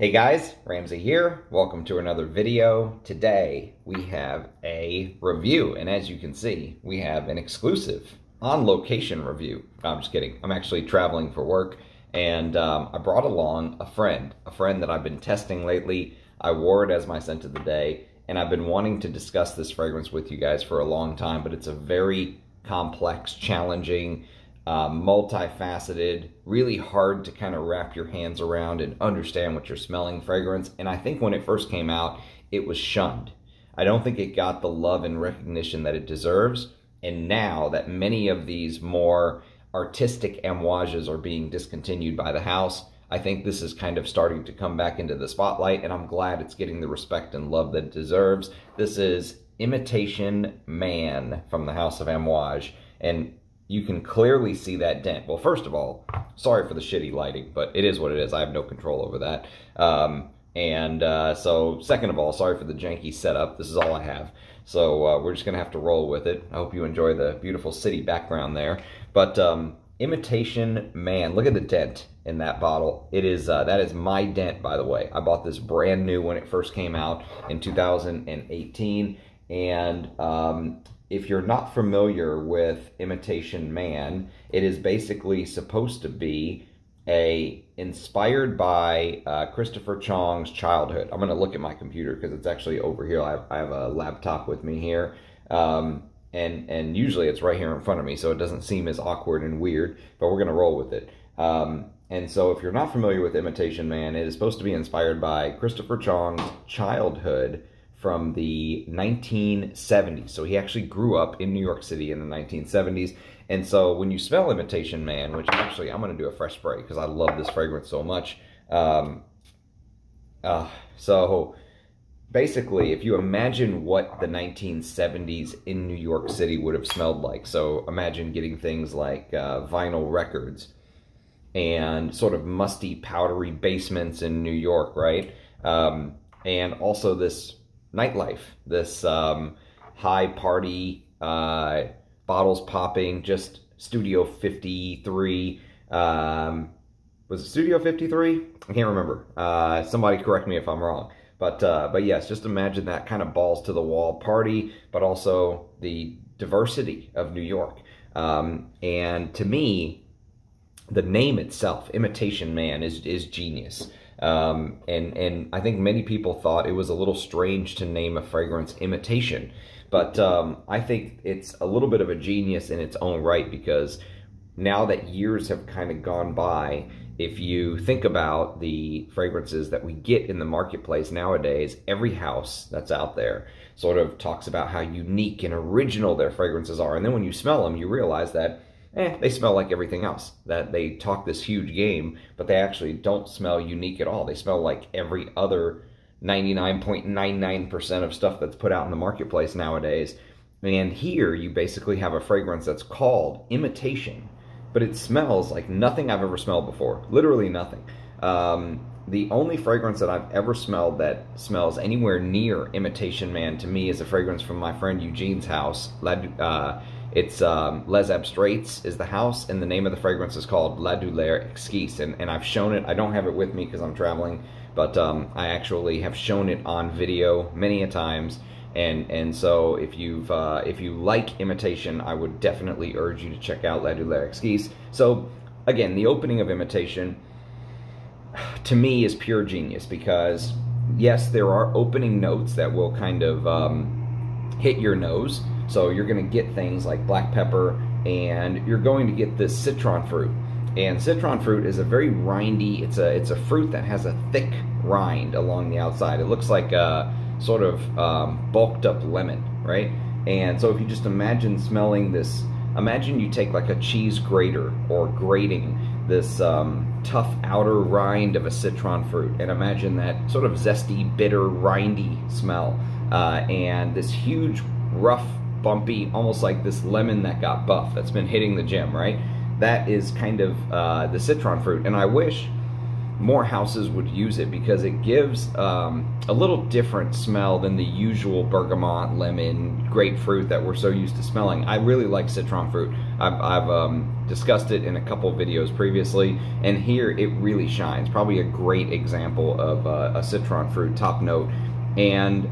Hey guys, Ramsey here. Welcome to another video. Today we have a review, and as you can see, we have an exclusive on-location review. No, I'm just kidding. I'm actually traveling for work, and I brought along a friend that I've been testing lately. I wore it as my scent of the day, and I've been wanting to discuss this fragrance with you guys for a long time, but it's a very complex, challenging, multifaceted, really hard to kind of wrap your hands around and understand what you're smelling fragrance. And I think when it first came out, it was shunned. I don't think it got the love and recognition that it deserves. And now that many of these more artistic amouages are being discontinued by the house, I think this is kind of starting to come back into the spotlight, and I'm glad it's getting the respect and love that it deserves. This is Imitation Man from the house of Amouage, and you can clearly see that dent. Well, first of all, sorry for the shitty lighting, but it is what it is. I have no control over that. So second of all, sorry for the janky setup. This is all I have. So we're just going to have to roll with it. I hope you enjoy the beautiful city background there. But Imitation Man, look at the dent in that bottle. It is that is my dent, by the way. I bought this brand new when it first came out in 2018. And if you're not familiar with Imitation Man, it is basically supposed to be inspired by Christopher Chong's childhood. I'm going to look at my computer because it's actually over here. I have a laptop with me here, and usually it's right here in front of me, so it doesn't seem as awkward and weird, but we're going to roll with it. And so if you're not familiar with Imitation Man, it is supposed to be inspired by Christopher Chong's childhood from the 1970s. So he actually grew up in New York City in the 1970s. And so when you smell Imitation Man, which actually I'm going to do a fresh spray because I love this fragrance so much. So basically, if you imagine what the 1970s in New York City would have smelled like. So imagine getting things like vinyl records and sort of musty, powdery basements in New York, right? And also this nightlife, this high party, bottles popping, just Studio 53. Was it Studio 53? I can't remember. Somebody correct me if I'm wrong. But yes, just imagine that kind of balls to the wall party, but also the diversity of New York. And to me, the name itself, Imitation Man, is genius. And I think many people thought it was a little strange to name a fragrance Imitation, but I think it's a little bit of a genius in its own right, because now that years have kind of gone by, if you think about the fragrances that we get in the marketplace nowadays, every house that's out there sort of talks about how unique and original their fragrances are, and then when you smell them, you realize that they smell like everything else. That they talk this huge game, but they actually don't smell unique at all. They smell like every other 99.99% of stuff that's put out in the marketplace nowadays. And here you basically have a fragrance that's called Imitation, but it smells like nothing I've ever smelled before. Literally nothing. The only fragrance that I've ever smelled that smells anywhere near Imitation Man to me is a fragrance from my friend Eugene's house. It's Les Abstraits is the house, and the name of the fragrance is called La Douleur Exquise, and I've shown it. I don't have it with me because I'm traveling, but I actually have shown it on video many a times, and so if you like Imitation, I would definitely urge you to check out La Douleur Exquise. So again, the opening of Imitation to me is pure genius, because yes, there are opening notes that will kind of hit your nose. So you're going to get things like black pepper, and you're going to get this citron fruit. And citron fruit is a very rindy, it's a fruit that has a thick rind along the outside. It looks like a sort of bulked up lemon, right? And so if you just imagine smelling this, imagine you take like a cheese grater or grating this tough outer rind of a citron fruit, and imagine that sort of zesty, bitter, rindy smell, and this huge, rough, bumpy, almost like this lemon that got buff, that's been hitting the gym, right? That is kind of the citron fruit. And I wish more houses would use it because it gives a little different smell than the usual bergamot, lemon, grapefruit that we're so used to smelling. I really like citron fruit. I've discussed it in a couple videos previously, and here it really shines. Probably a great example of a citron fruit top note. And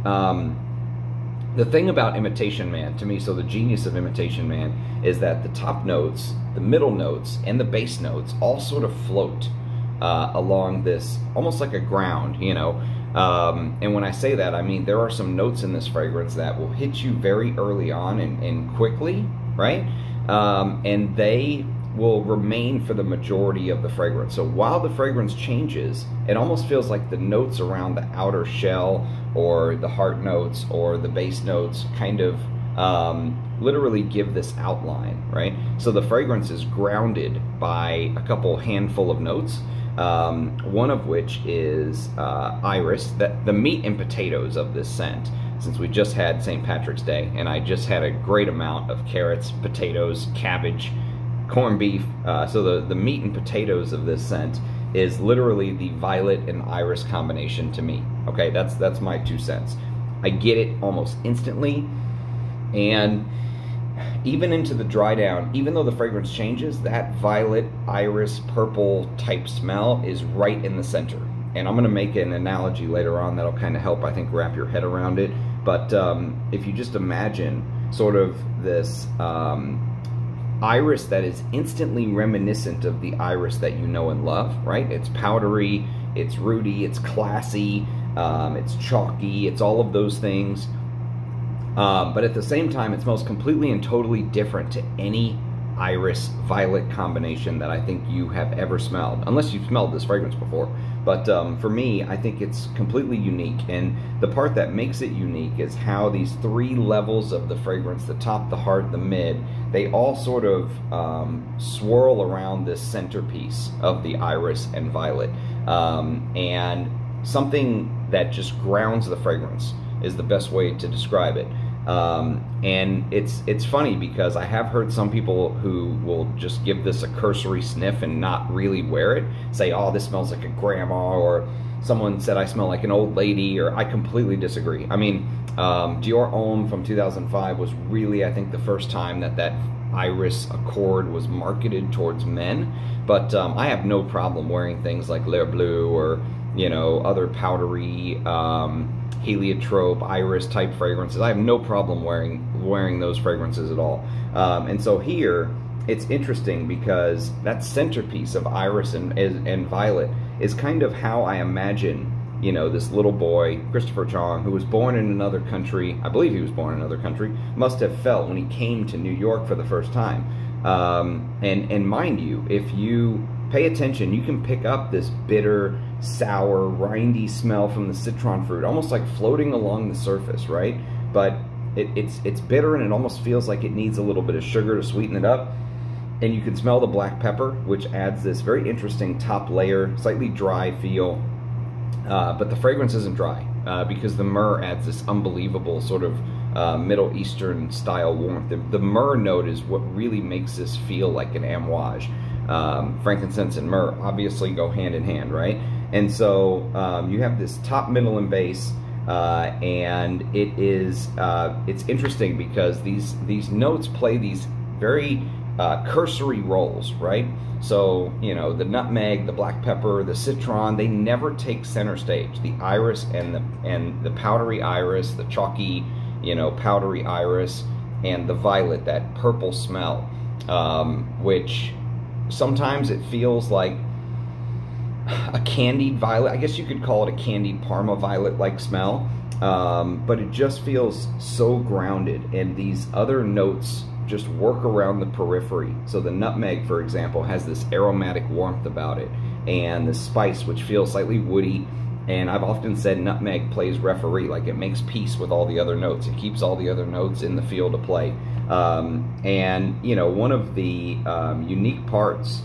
the thing about Imitation Man, to me, so the genius of Imitation Man is that the top notes, the middle notes, and the bass notes all sort of float along this, almost like a ground, you know. And when I say that, I mean there are some notes in this fragrance that will hit you very early on and quickly, right? And they will remain for the majority of the fragrance. So while the fragrance changes, it almost feels like the notes around the outer shell or the heart notes or the bass notes kind of literally give this outline, right? So the fragrance is grounded by a couple handful of notes, one of which is iris, the meat and potatoes of this scent. Since we just had St. Patrick's Day, and I just had a great amount of carrots, potatoes, cabbage, corned beef, so the meat and potatoes of this scent is literally the violet and iris combination to me. Okay, that's my 2 cents. I get it almost instantly, and even into the dry down, even though the fragrance changes, that violet, iris, purple type smell is right in the center. And I'm going to make an analogy later on that'll kind of help, I think, wrap your head around it. But if you just imagine sort of this iris that is instantly reminiscent of the iris that you know and love, right? It's powdery, it's rooty, it's classy, it's chalky, it's all of those things. But at the same time, it smells completely and totally different to any iris violet combination that I think you have ever smelled, unless you've smelled this fragrance before. But for me, I think it's completely unique, and the part that makes it unique is how these 3 levels of the fragrance, the top, the heart, the mid, they all sort of swirl around this centerpiece of the iris and violet, and something that just grounds the fragrance is the best way to describe it. And it's funny because I have heard some people who will just give this a cursory sniff and not really wear it, say, oh, this smells like a grandma, or someone said I smell like an old lady, or I completely disagree. I mean, Dior Homme from 2005 was really, I think, the first time that iris accord was marketed towards men, but I have no problem wearing things like L'air Bleu or, you know, other powdery, heliotrope, iris type fragrances. I have no problem wearing those fragrances at all. And so here, it's interesting because that centerpiece of iris and violet is kind of how I imagine, you know, this little boy, Christopher Chong, who was born in another country, I believe he was born in another country, must have felt when he came to New York for the first time. And mind you, if you pay attention, you can pick up this bitter, sour, rindy smell from the citron fruit, almost like floating along the surface, right? But it's bitter, and it almost feels like it needs a little bit of sugar to sweeten it up. And you can smell the black pepper, which adds this very interesting top layer, slightly dry feel. But the fragrance isn't dry because the myrrh adds this unbelievable sort of Middle Eastern style warmth. The myrrh note is what really makes this feel like an amouage. Frankincense and myrrh obviously go hand in hand, right? And so you have this top, middle, and base, and it's interesting because these notes play these very cursory roles, right? So, you know, the nutmeg, the black pepper, the citron, they never take center stage. The iris and the powdery iris, the chalky, you know, powdery iris, and the violet, that purple smell, which sometimes it feels like a candied violet. I guess you could call it a candied Parma violet-like smell, but it just feels so grounded, and these other notes just work around the periphery. So the nutmeg, for example, has this aromatic warmth about it, and the spice, which feels slightly woody. And I've often said nutmeg plays referee, like it makes peace with all the other notes. It keeps all the other notes in the field of play. And, you know, one of the unique parts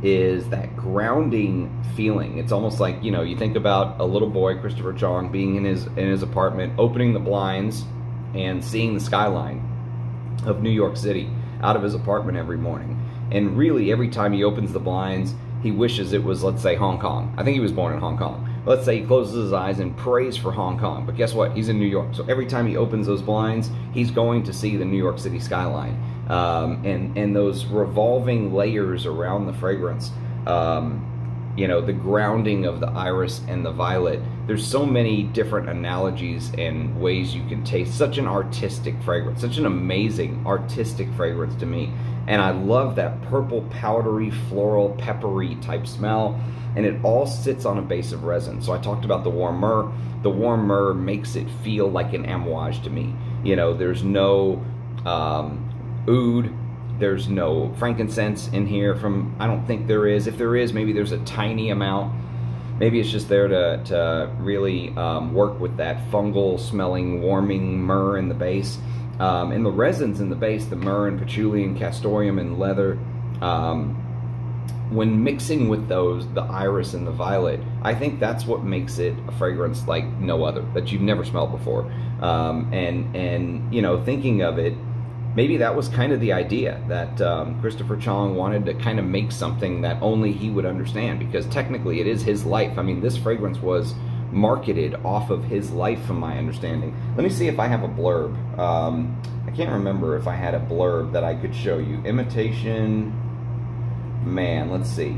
is that grounding feeling. It's almost like, you know, you think about a little boy, Christopher Chong, being in his apartment, opening the blinds and seeing the skyline of New York City out of his apartment every morning. And really, every time he opens the blinds, he wishes it was, let's say, Hong Kong. I think he was born in Hong Kong. Let's say he closes his eyes and prays for Hong Kong. But guess what? He's in New York. So every time he opens those blinds, he's going to see the New York City skyline. And those revolving layers around the fragrance, you know, the grounding of the iris and the violet. There's so many different analogies and ways you can taste such an artistic fragrance, such an amazing artistic fragrance to me. And I love that purple, powdery, floral, peppery type smell. And it all sits on a base of resin. So I talked about the warm myrrh. The warm myrrh makes it feel like an amouage to me. You know, there's no oud. There's no frankincense in here from, I don't think there is. If there is, maybe there's a tiny amount. Maybe it's just there to really work with that fungal smelling, warming myrrh in the base. And the resins in the base, the myrrh and patchouli and castoreum and leather, when mixing with those, the iris and the violet, I think that's what makes it a fragrance like no other, that you've never smelled before. And you know, thinking of it, maybe that was kind of the idea, that Christopher Chong wanted to kind of make something that only he would understand, because technically it is his life. I mean, this fragrance was marketed off of his life, from my understanding. Let me see if I have a blurb. I can't remember if I had a blurb that I could show you. Imitation, man, let's see.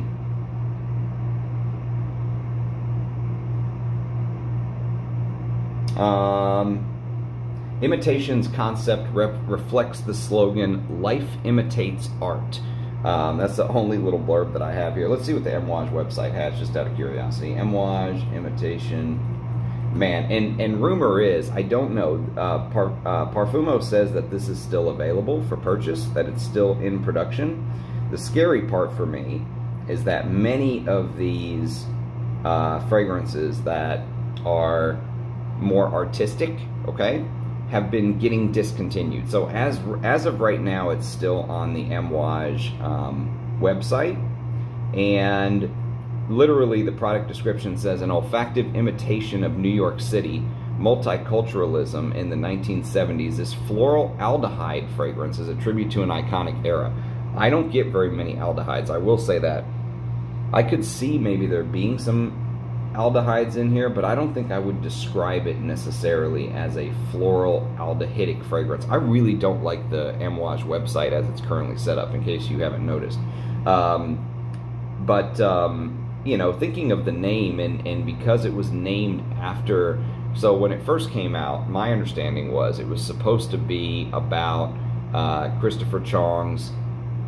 Imitation's concept reflects the slogan, "Life imitates art." That's the only little blurb that I have here. Let's see what the Amouage website has, just out of curiosity. Amouage, Imitation. Man, and rumor is, I don't know, Parfumo says that this is still available for purchase, that it's still in production. The scary part for me is that many of these fragrances that are more artistic, okay, have been getting discontinued. So as of right now, it's still on the Amouage website, and literally the product description says, an olfactive imitation of New York City, multiculturalism in the 1970s. This floral aldehyde fragrance is a tribute to an iconic era. I don't get very many aldehydes, I will say that. I could see maybe there being some aldehydes in here, but I don't think I would describe it necessarily as a floral aldehydic fragrance. I really don't like the Amouage website as it's currently set up, in case you haven't noticed. You know, thinking of the name, and because it was named after, so when it first came out, my understanding was it was supposed to be about Christopher Chong's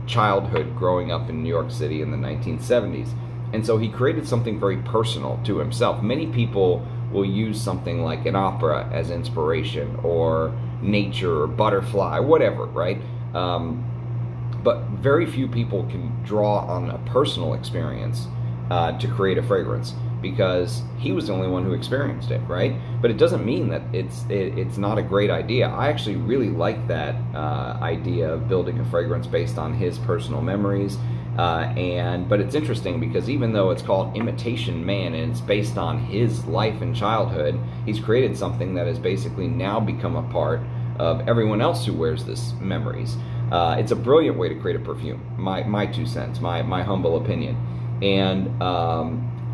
childhood growing up in New York City in the 1970s. And so he created something very personal to himself. Many people will use something like an opera as inspiration, or nature, or butterfly, whatever, right? But very few people can draw on a personal experience to create a fragrance, because he was the only one who experienced it, right? But it doesn't mean that it's not a great idea. I actually really like that idea of building a fragrance based on his personal memories. But it's interesting, because even though it's called Imitation Man and it's based on his life and childhood, he's created something that has basically now become a part of everyone else who wears this memories. It's a brilliant way to create a perfume, my 2 cents, my humble opinion. And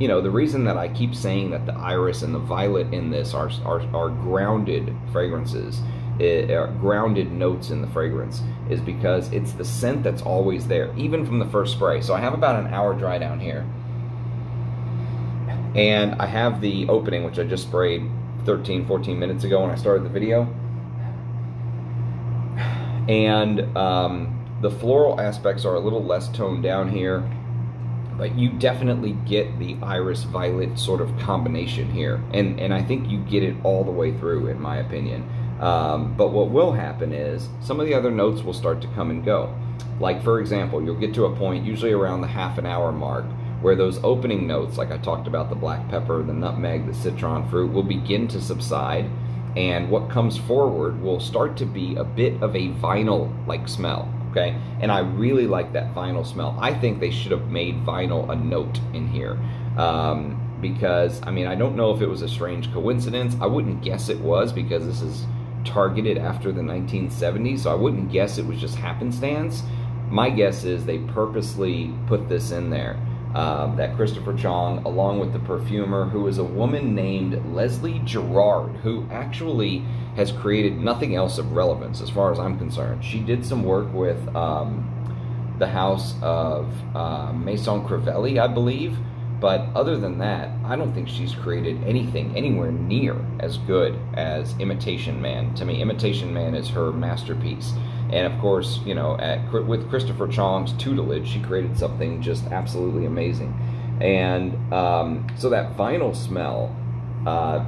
you know, the reason that I keep saying that the iris and the violet in this are grounded fragrances, grounded notes in the fragrance, is because it's the scent that's always there, even from the first spray. So I have about an hour dry down here, and I have the opening, which I just sprayed 13-14 minutes ago when I started the video. And the floral aspects are a little less toned down here, but you definitely get the iris violet sort of combination here, and I think you get it all the way through, in my opinion. But what will happen is some of the other notes will start to come and go. Like, for example, you'll get to a point, usually around the half-an-hour mark, where those opening notes, like I talked about, the black pepper, the nutmeg, the citron fruit, will begin to subside, and what comes forward will start to be a bit of a vinyl-like smell. Okay, and I really like that vinyl smell. I think they should have made vinyl a note in here, because, I mean, I don't know if it was a strange coincidence. I wouldn't guess it was, because this is targeted after the 1970s, so I wouldn't guess it was just happenstance. My guess is they purposely put this in there that Christopher Chong, along with the perfumer, who is a woman named Leslie Gerard, who actually has created nothing else of relevance as far as I'm concerned. She did some work with the house of Maison Crivelli, I believe. But other than that, I don't think she's created anything anywhere near as good as Imitation Man. To me, Imitation Man is her masterpiece. And of course, you know, with Christopher Chong's tutelage, she created something just absolutely amazing. And so that vinyl smell,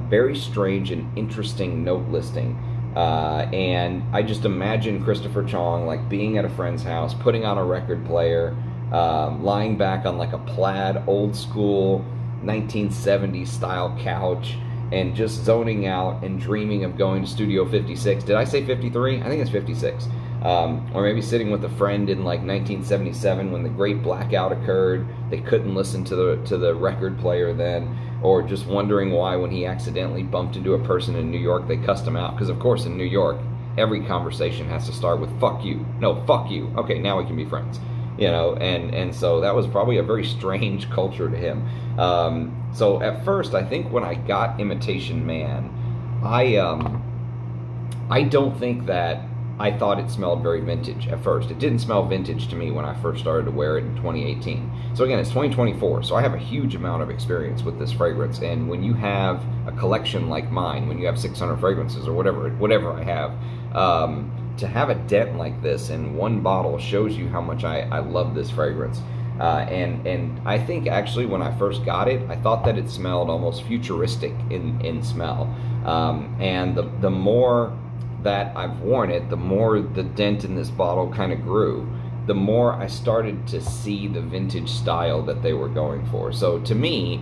very strange and interesting note listing. And I just imagine Christopher Chong like being at a friend's house, putting on a record player, lying back on like a plaid old school 1970s style couch and just zoning out and dreaming of going to Studio 56. Did I say 53? I think it's 56. Or maybe sitting with a friend in like 1977 when the great blackout occurred. They couldn't listen to the record player then, or just wondering why when he accidentally bumped into a person in New York they cussed him out, because of course in New York every conversation has to start with fuck you. No, fuck you. Okay, now we can be friends. You know, and so that was probably a very strange culture to him. So at first, I think when I got Imitation Man, I don't think that I thought it smelled very vintage at first. It didn't smell vintage to me when I first started to wear it in 2018. So again, it's 2024, so I have a huge amount of experience with this fragrance. And when you have a collection like mine, when you have 600 fragrances or whatever I have, to have a dent like this in one bottle shows you how much I love this fragrance. And I think actually when I first got it, I thought that it smelled almost futuristic in smell. And the more that I've worn it, the more the dent in this bottle kind of grew, the more I started to see the vintage style that they were going for. So to me,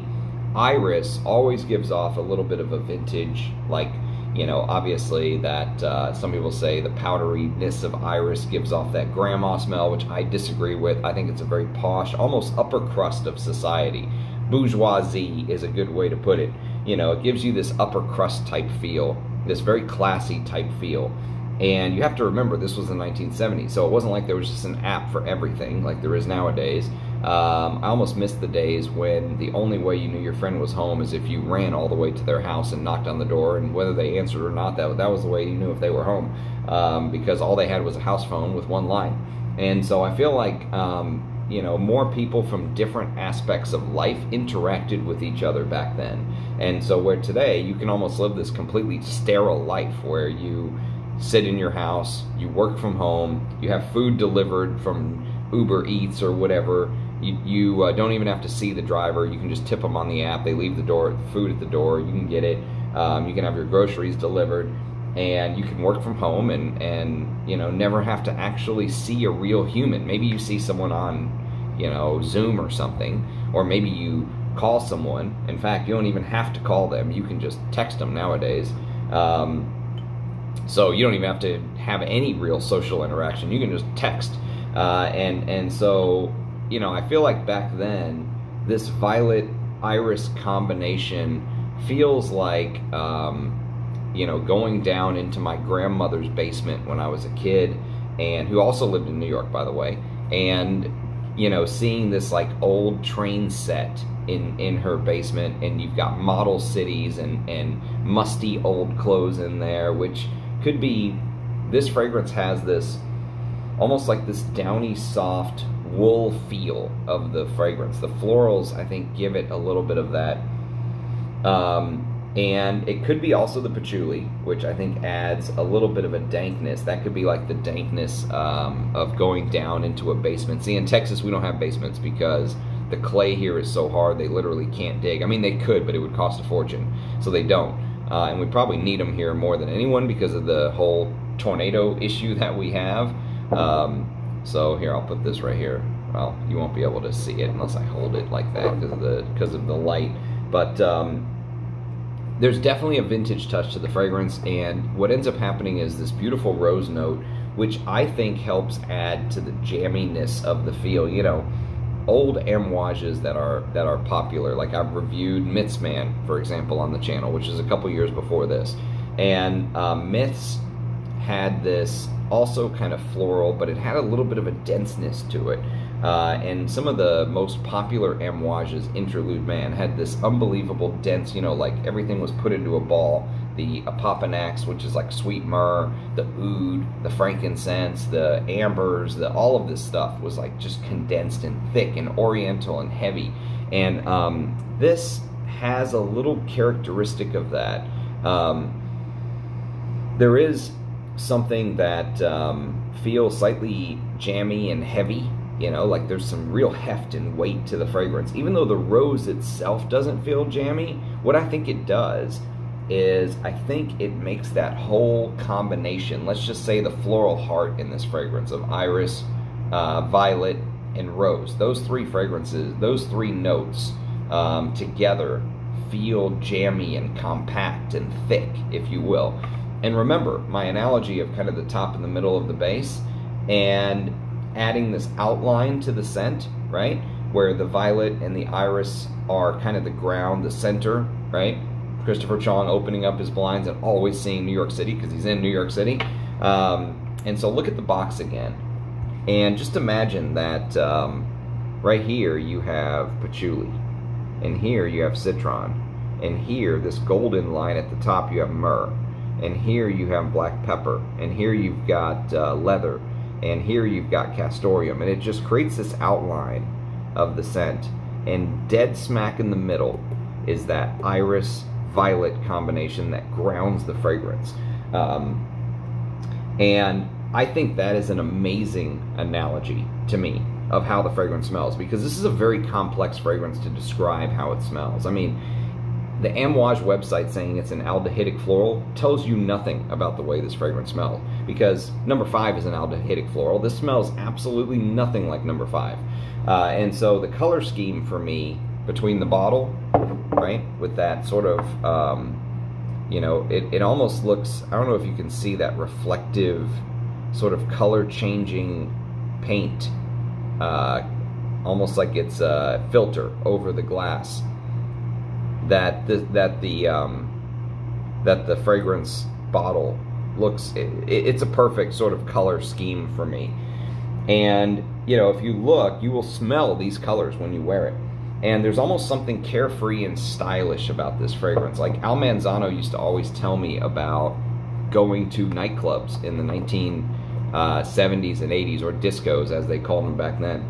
Iris always gives off a little bit of a vintage, like, you know, obviously that some people say the powderiness of Iris gives off that grandma smell, which I disagree with. I think it's a very posh, almost upper crust of society. Bourgeoisie is a good way to put it. You know, it gives you this upper crust type feel, this very classy type feel. And you have to remember, this was the 1970s, so it wasn't like there was just an app for everything like there is nowadays. I almost missed the days when the only way you knew your friend was home is if you ran all the way to their house and knocked on the door, and whether they answered or not, that was the way you knew if they were home, because all they had was a house phone with one line. And so I feel like you know, more people from different aspects of life interacted with each other back then. And so where today you can almost live this completely sterile life where you sit in your house, you work from home, you have food delivered from Uber Eats or whatever. You don't even have to see the driver. You can just tip them on the app. They leave the food at the door. You can get it. You can have your groceries delivered, and you can work from home and you know, never have to actually see a real human. Maybe you see someone on, you know, Zoom or something, or maybe you call someone. In fact, you don't even have to call them. You can just text them nowadays. So you don't even have to have any real social interaction. You can just text. And so, you know, I feel like back then, this violet iris combination feels like, you know, going down into my grandmother's basement when I was a kid, and who also lived in New York, by the way, and, you know, seeing this like old train set in her basement, and you've got model cities and musty old clothes in there, which could be, this fragrance has this almost like this downy, soft wool feel of the fragrance. The florals, I think, give it a little bit of that. And it could be also the patchouli, which I think adds a little bit of a dankness. That could be like the dankness of going down into a basement. See, in Texas, we don't have basements because the clay here is so hard they literally can't dig. I mean, they could, but it would cost a fortune, so they don't. And we probably need them here more than anyone because of the whole tornado issue that we have. So here, I'll put this right here. Well, you won't be able to see it unless I hold it like that because of the light. But there's definitely a vintage touch to the fragrance, and what ends up happening is this beautiful rose note, which I think helps add to the jamminess of the feel. You know, old Amouages that are popular, like I've reviewed Myths Man, for example, on the channel, which is a couple years before this, and Myths had this also kind of floral, but it had a little bit of a denseness to it. And some of the most popular Amouages, Interlude Man, had this unbelievable dense, you know, like everything was put into a ball. The Apopanax, which is like sweet myrrh, the oud, the frankincense, the ambers, all of this stuff was like just condensed and thick and oriental and heavy. And this has a little characteristic of that. There is something that feels slightly jammy and heavy, you know, like there's some real heft and weight to the fragrance. Even though the rose itself doesn't feel jammy, what I think it does is I think it makes that whole combination, let's just say the floral heart in this fragrance of iris, violet, and rose, those three fragrances, those three notes together feel jammy and compact and thick, if you will. And remember my analogy of kind of the top and the middle of the base, and adding this outline to the scent, right? Where the violet and the iris are kind of the ground, the center, right? Christopher Chong opening up his blinds and always seeing New York City because he's in New York City. And so look at the box again. And just imagine that right here you have patchouli. And here you have citron. And here, this golden line at the top, you have myrrh. And here you have black pepper. And here you've got leather. And here you've got castoreum. And it just creates this outline of the scent. And dead smack in the middle is that iris violet combination that grounds the fragrance. And I think that is an amazing analogy to me of how the fragrance smells, because this is a very complex fragrance to describe how it smells. I mean, the Amouage website saying it's an aldehydic floral tells you nothing about the way this fragrance smells, because number 5 is an aldehydic floral. This smells absolutely nothing like number 5. And so the color scheme for me between the bottle, right, with that sort of, you know, it almost looks, I don't know if you can see that reflective sort of color changing paint, almost like it's a filter over the glass, that the fragrance bottle looks, it's a perfect sort of color scheme for me. And you know, if you look, you will smell these colors when you wear it. And there's almost something carefree and stylish about this fragrance. Like Al Manzano used to always tell me about going to nightclubs in the 1970s and 80s, or discos as they called them back then.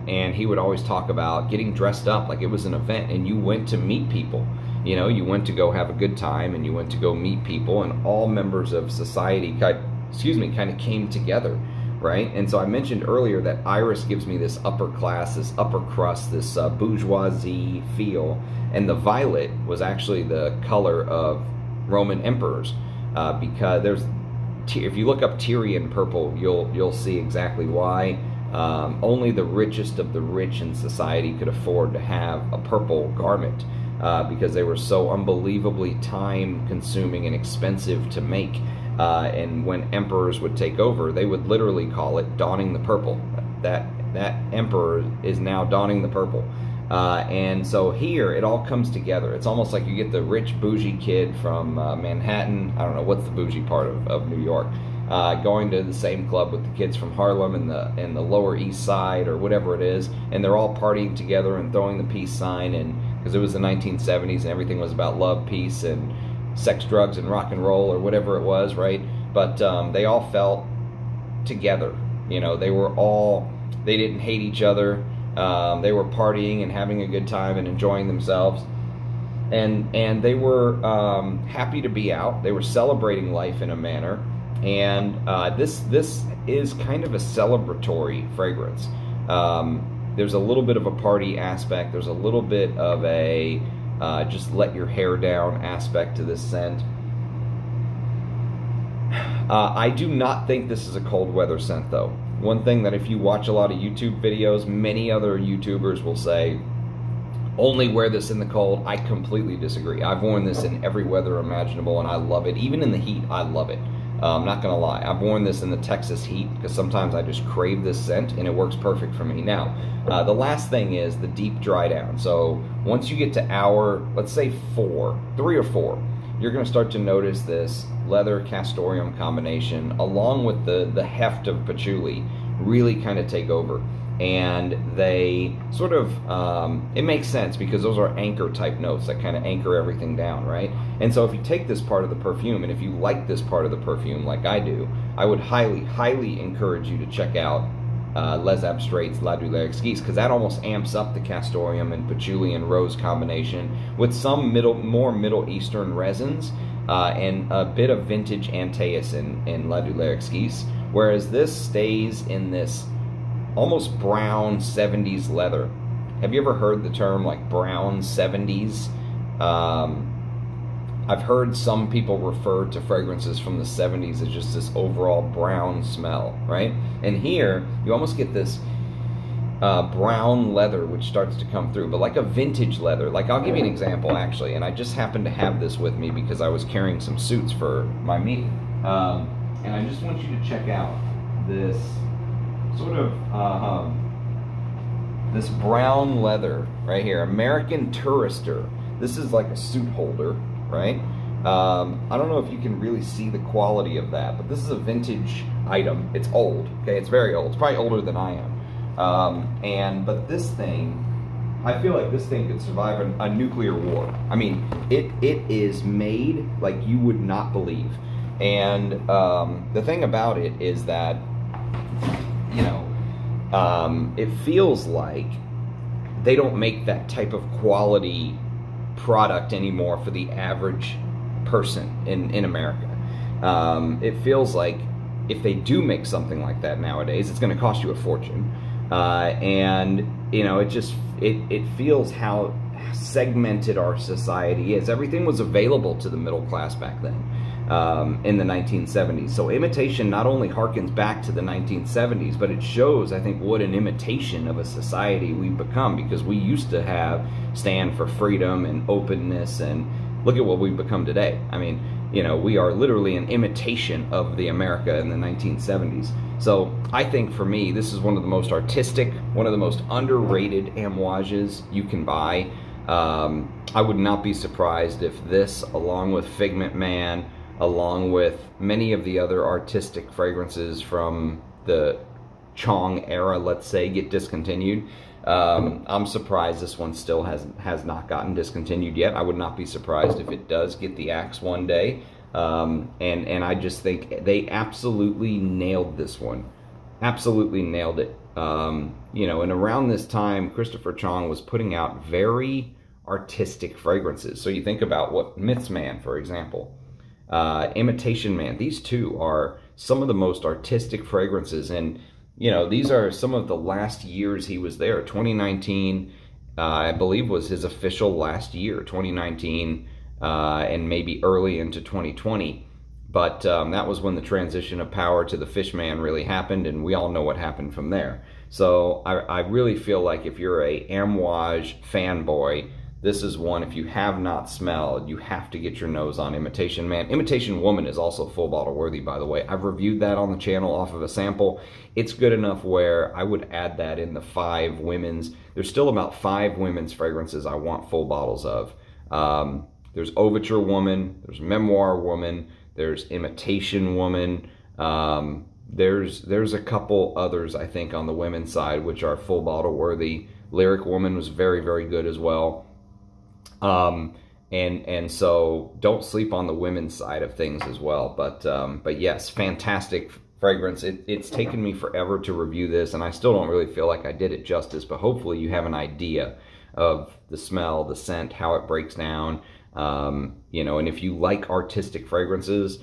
And he would always talk about getting dressed up like it was an event, and you went to meet people. You know, you went to go have a good time, and you went to go meet people, and all members of society, kind of came together. Right? And so I mentioned earlier that iris gives me this upper class, this upper crust, this bourgeoisie feel, and the violet was actually the color of Roman emperors, because there's, if you look up Tyrian purple, you'll see exactly why. Only the richest of the rich in society could afford to have a purple garment, because they were so unbelievably time-consuming and expensive to make. And when emperors would take over, they would literally call it donning the purple. That emperor is now donning the purple. And so here, it all comes together. It's almost like you get the rich bougie kid from Manhattan, I don't know, what's the bougie part of New York, going to the same club with the kids from Harlem and the Lower East Side, or whatever it is, and they're all partying together and throwing the peace sign, and because it was the 1970s and everything was about love, peace, and sex, drugs, and rock and roll, or whatever it was, right? But they all felt together. You know, they didn't hate each other. They were partying and having a good time and enjoying themselves. And they were happy to be out. They were celebrating life in a manner. And this is kind of a celebratory fragrance. There's a little bit of a party aspect. There's a little bit of a just let your hair down aspect to this scent. I do not think this is a cold weather scent, though. One thing that if you watch a lot of YouTube videos, many other YouTubers will say, only wear this in the cold. I completely disagree. I've worn this in every weather imaginable, and I love it. Even in the heat, I love it. I'm not gonna lie. I've worn this in the Texas heat because sometimes I just crave this scent, and it works perfect for me. Now, the last thing is the deep dry down. So once you get to hour, let's say 3 or 4, you're gonna start to notice this leather castoreum combination along with the heft of patchouli really kind of take over. And they sort of, it makes sense because those are anchor type notes that kind of anchor everything down, right? And so if you take this part of the perfume, and if you like this part of the perfume like I do, I would highly, highly encourage you to check out Les Abstraits La Douleur Exquise, because that almost amps up the castoreum and patchouli and rose combination with some more Middle Eastern resins and a bit of vintage Antaeus in La Douleur Exquise, whereas this stays in this almost brown 70s leather. Have you ever heard the term like brown 70s? I've heard some people refer to fragrances from the 70s as just this overall brown smell, right? And here, you almost get this brown leather which starts to come through, but like a vintage leather. Like, I'll give you an example, actually, and I just happened to have this with me because I was carrying some suits for my meeting. And I just want you to check out this sort of this brown leather right here, American Tourister. This is like a suit holder, right? I don't know if you can really see the quality of that, but this is a vintage item. It's old, okay? It's very old. It's probably older than I am. But this thing, I feel like this thing could survive a nuclear war. I mean, it is made like you would not believe. And the thing about it is that, you know, it feels like they don't make that type of quality product anymore for the average person in America. It feels like if they do make something like that nowadays, it's going to cost you a fortune. And, you know, it feels how segmented our society is. Everything was available to the middle class back then. In the 1970s. So Imitation not only harkens back to the 1970s, but it shows, I think, what an imitation of a society we've become, because we used to stand for freedom and openness, and look at what we've become today. I mean, you know, we are literally an imitation of the America in the 1970s. So I think for me, this is one of the most artistic, one of the most underrated Amouages you can buy. I would not be surprised if this, along with Figment Man, along with many of the other artistic fragrances from the Chong era, let's say, get discontinued. I'm surprised this one still has not gotten discontinued yet. I would not be surprised if it does get the axe one day. And I just think they absolutely nailed this one. Absolutely nailed it. You know, and around this time, Christopher Chong was putting out very artistic fragrances. So you think about what Myths Man, for example, Imitation Man. These two are some of the most artistic fragrances, and you know, these are some of the last years he was there. 2019, I believe, was his official last year. 2019, and maybe early into 2020. But that was when the transition of power to the Fishman really happened, and we all know what happened from there. So I really feel like if you're a Amouage fanboy, this is one, if you have not smelled, you have to get your nose on Imitation Man. Imitation Woman is also full bottle worthy, by the way. I've reviewed that on the channel off of a sample. It's good enough where I would add that in the 5 women's. There's still about 5 women's fragrances I want full bottles of. There's Overture Woman, there's Memoir Woman, there's Imitation Woman. There's a couple others, I think, on the women's side, which are full bottle worthy. Lyric Woman was very, very good as well. And so don't sleep on the women's side of things as well. But yes, fantastic fragrance. It's taken me forever to review this, and I still don't really feel like I did it justice, but hopefully you have an idea of the smell, the scent, how it breaks down. You know, and if you like artistic fragrances,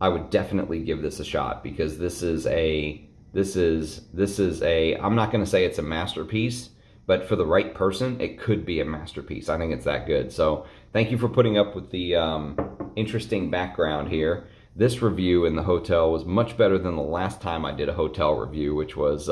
I would definitely give this a shot, because this is a, I'm not going to say it's a masterpiece, but for the right person, it could be a masterpiece. I think it's that good. So thank you for putting up with the interesting background here. This review in the hotel was much better than the last time I did a hotel review, which was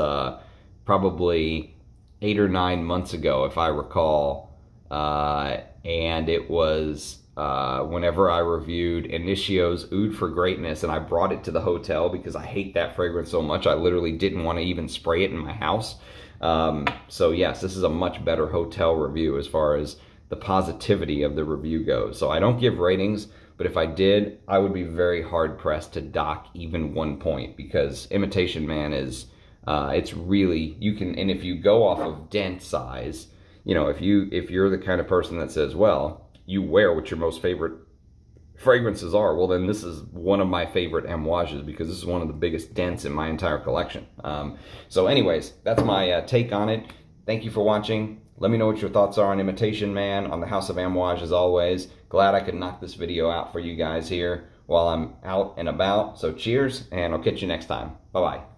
probably 8 or 9 months ago, if I recall. And it was whenever I reviewed Inicio's Oud for Greatness, and I brought it to the hotel because I hate that fragrance so much. I literally didn't want to even spray it in my house. So yes, this is a much better hotel review as far as the positivity of the review goes. So I don't give ratings, but if I did, I would be very hard pressed to dock even 1 point, because Imitation Man is It's really, you can, and if you go off of dent size, you know, if you're the kind of person that says, well, you wear what your most favorite fragrances are, well, then this is one of my favorite Amouages because this is one of the biggest dents in my entire collection. So anyways, that's my take on it. Thank you for watching. Let me know what your thoughts are on Imitation Man, on the House of Amouage, as always. Glad I could knock this video out for you guys here while I'm out and about. So cheers, and I'll catch you next time. Bye-bye.